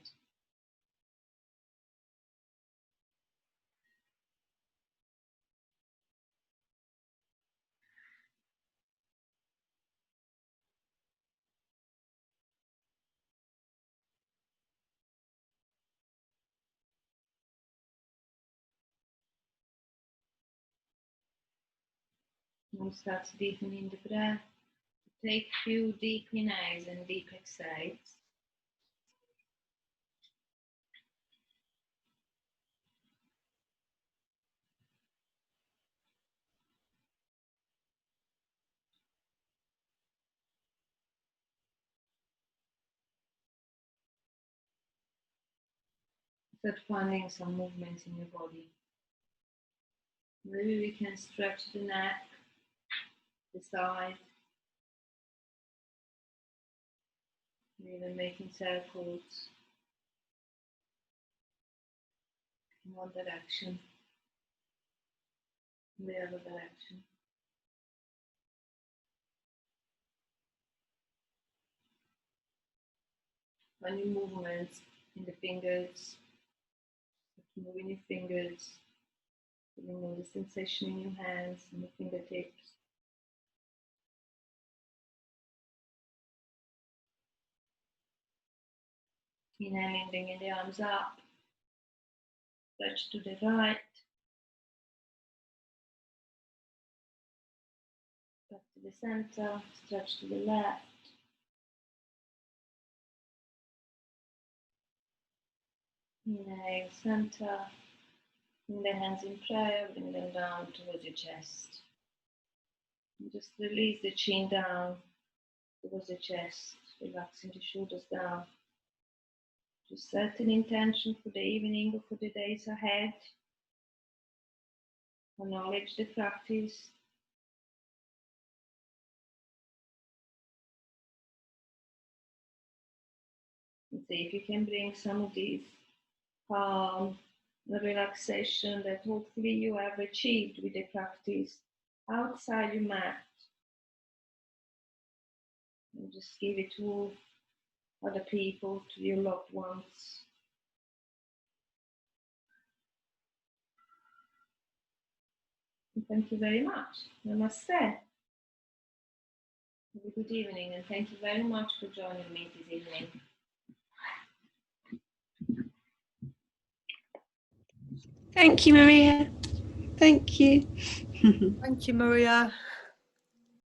And start deepening the breath. Take a few deep inhales and deep exhales. Start finding some movements in your body. Maybe we can stretch the neck, the side, even making circles in one direction, in the other direction. Any movements in the fingers, moving your fingers, feeling all the sensation in your hands and the fingertips. Inhaling, bringing the arms up, stretch to the right, back to the center, stretch to the left. Inhale, center, bring the hands in prayer, bring them down towards your chest. And just release the chin down towards the chest, relaxing the shoulders down. Just set an intention for the evening or for the days ahead. Acknowledge the practice. And see if you can bring some of these calm, the relaxation that hopefully you have achieved with the practice outside your mat. And just give it to other people, to your loved ones. And thank you very much. Namaste. Have a good evening, and thank you very much for joining me this evening. Thank you, Maria. Thank you. Thank you, Maria.